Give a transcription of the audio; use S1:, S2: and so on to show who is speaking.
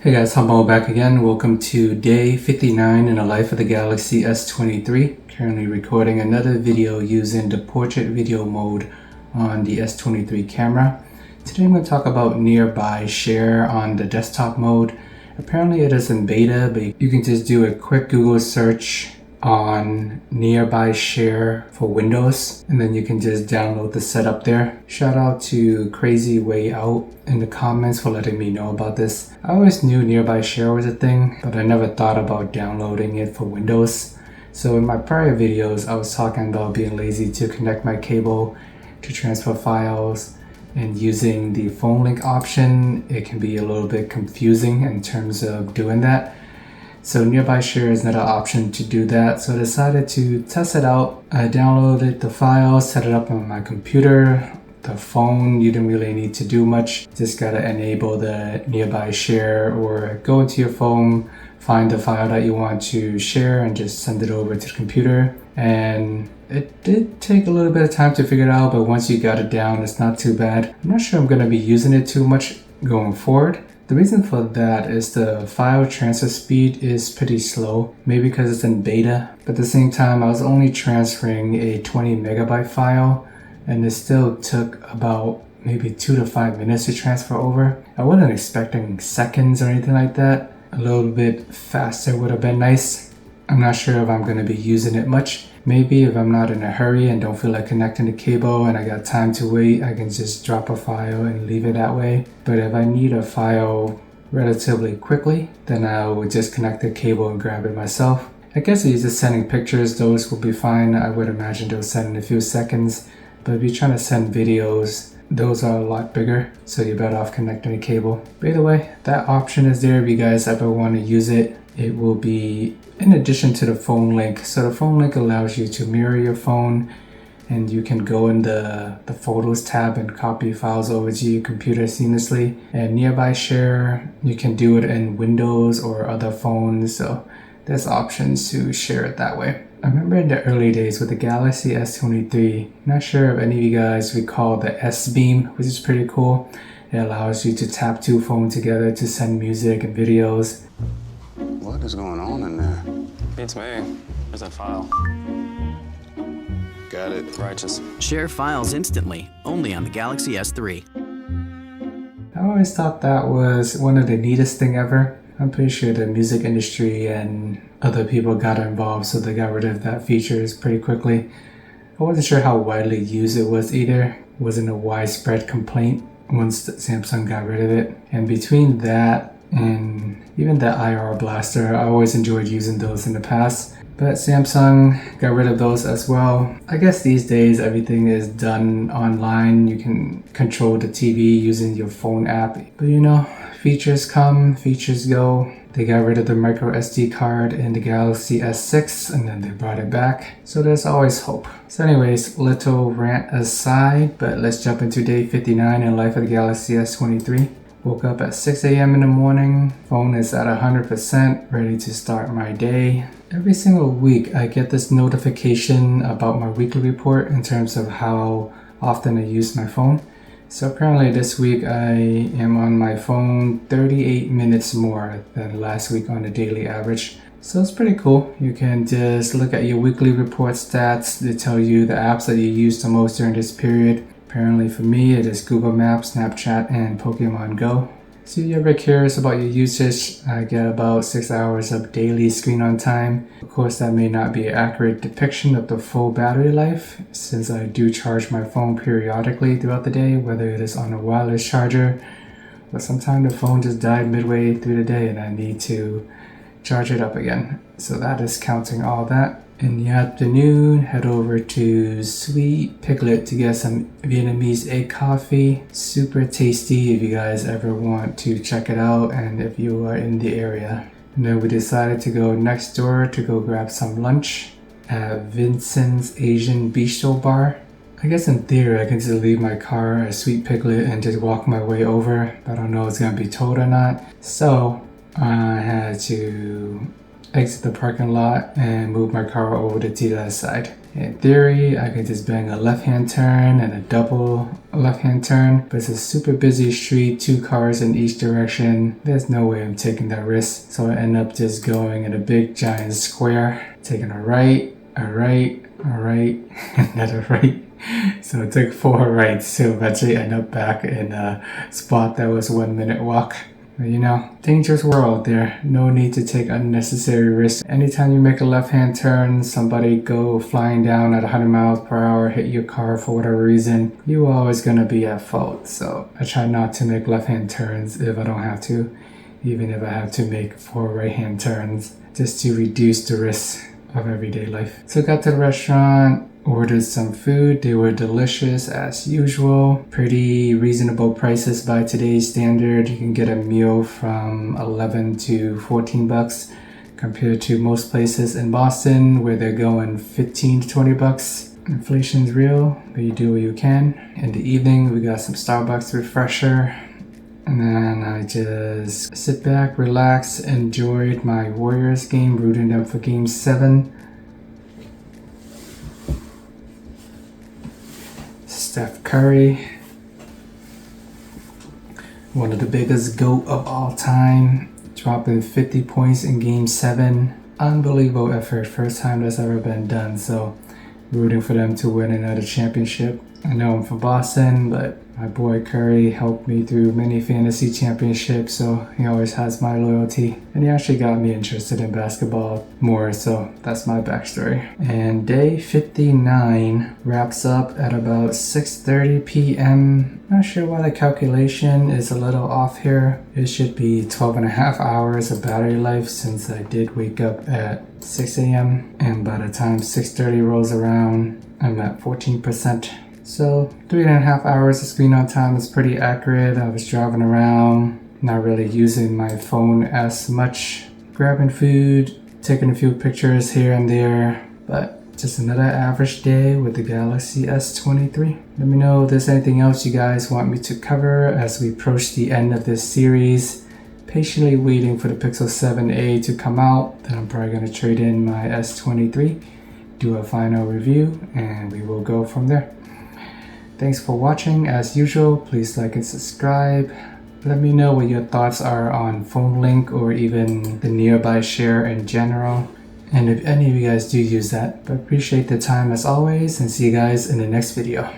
S1: Hey guys, Humble back again. Welcome to day 59 in the life of the Galaxy S23. Currently recording another video using the portrait video mode on the S23 camera. Today I'm going to talk about nearby share on the desktop mode. Apparently it is in beta, but you can just do a quick Google search on nearby share for Windows, and then you can just download the setup there. Shout out to Crazy Way Out in the comments for letting me know about this. I always knew nearby share was a thing, but I never thought about downloading it for Windows. So in my prior videos, I was talking about being lazy to connect my cable to transfer files, and using the phone link option, it can be a little bit confusing in terms of doing that. So nearby share is not an option to do that, so I decided to test it out. I downloaded the file, set it up on my computer. The phone, you didn't really need to do much. Just gotta enable the nearby share or go into your phone, find the file that you want to share and just send it over to the computer. And it did take a little bit of time to figure it out, but once you got it down, it's not too bad. I'm not sure I'm gonna be using it too much going forward. The reason for that is the file transfer speed is pretty slow, maybe because it's in beta, but at the same time I was only transferring a 20 megabyte file and it still took about maybe 2 to 5 minutes to transfer over. I wasn't expecting seconds or anything like that. A little bit faster would have been nice. I'm not sure if I'm going to be using it much. Maybe if I'm not in a hurry and don't feel like connecting the cable and I got time to wait, I can just drop a file and leave it that way. But if I need a file relatively quickly, then I would just connect the cable and grab it myself. I guess if you're just sending pictures, those will be fine. I would imagine they'll send in a few seconds. But if you're trying to send videos, those are a lot bigger, so you're better off connecting the cable. But either way, that option is there if you guys ever want to use it. It will be in addition to the phone link. So the phone link allows you to mirror your phone, and you can go in the Photos tab and copy files over to your computer seamlessly. And nearby share, you can do it in Windows or other phones, so there's options to share it that way. I remember in the early days with the Galaxy S23, not sure if any of you guys recall the S-Beam, which is pretty cool. It allows you to tap two phones together to send music and videos.
S2: What is going on in there?
S3: Beats me. There's that file.
S2: Got it.
S3: Righteous.
S4: Share files instantly, only on the Galaxy S3.
S1: I always thought that was one of the neatest thing ever. I'm pretty sure the music industry and other people got involved, so they got rid of that feature pretty quickly. I wasn't sure how widely used it was either. It wasn't a widespread complaint once Samsung got rid of it. And between that and even the IR blaster, I always enjoyed using those in the past. But Samsung got rid of those as well. I guess these days everything is done online. You can control the TV using your phone app. But you know, features come, features go. They got rid of the micro SD card in the Galaxy S6 and then they brought it back. So there's always hope. So anyways, little rant aside, but let's jump into day 59 in life of the Galaxy S23. Woke up at 6 a.m. in the morning. Phone is at 100%, ready to start my day. Every single week I get this notification about my weekly report in terms of how often I use my phone. So apparently this week I am on my phone 38 minutes more than last week on the daily average. So it's pretty cool. You can just look at your weekly report stats. They tell you the apps that you use the most during this period. Apparently for me it is Google Maps, Snapchat, and Pokemon Go. So if you're ever curious about your usage, I get about 6 hours of daily screen on time. Of course that may not be an accurate depiction of the full battery life, since I do charge my phone periodically throughout the day, whether it is on a wireless charger, but sometimes the phone just died midway through the day and I need to charge it up again. So that is counting all that. In the afternoon, head over to Sweet Piglet to get some Vietnamese egg coffee. Super tasty if you guys ever want to check it out and if you are in the area. And then we decided to go next door to go grab some lunch at Vincent's Asian Bistro Bar. I guess in theory I can just leave my car at Sweet Piglet and just walk my way over. I don't know if it's gonna be towed or not. So I had to exit the parking lot and move my car over to the other side. In theory, I could just bang a left-hand turn and a double left-hand turn, but it's a super busy street, 2 cars in each direction. There's no way I'm taking that risk, so I end up just going in a big giant square, taking a right, another right. So it took 4 rights to eventually end up back in a spot that was 1 minute walk. But you know, dangerous world there. No need to take unnecessary risks. Anytime you make a left-hand turn, somebody go flying down at 100 miles per hour, hit your car for whatever reason, you're always gonna be at fault. So I try not to make left-hand turns if I don't have to, even if I have to make 4 right-hand turns, just to reduce the risk of everyday life. So I got to the restaurant, ordered some food. They were delicious as usual. Pretty reasonable prices by today's standard. You can get a meal from 11 to 14 bucks compared to most places in Boston where they're going 15 to 20 bucks. Inflation's real, but you do what you can. In the evening, we got some Starbucks refresher. And then I just sit back, relax, enjoyed my Warriors game, rooting them for game 7. Steph Curry, one of the biggest GOAT of all time, dropping 50 points in game 7. Unbelievable effort, first time that's ever been done, so rooting for them to win another championship. I know I'm from Boston, but my boy Curry helped me through many fantasy championships, so he always has my loyalty. And he actually got me interested in basketball more, so that's my backstory. And day 59 wraps up at about 6:30 p.m. Not sure why the calculation is a little off here. It should be 12 and a half hours of battery life since I did wake up at 6 a.m. And by the time 6:30 rolls around, I'm at 14%. So 3.5 hours of screen on time is pretty accurate. I was driving around, not really using my phone as much, grabbing food, taking a few pictures here and there, but just another average day with the Galaxy S23. Let me know if there's anything else you guys want me to cover as we approach the end of this series. Patiently waiting for the Pixel 7a to come out, then I'm probably going to trade in my S23, do a final review, and we will go from there. Thanks for watching. As usual, please like and subscribe. Let me know what your thoughts are on Phone Link or even the nearby share in general. And if any of you guys do use that, but appreciate the time as always, and see you guys in the next video.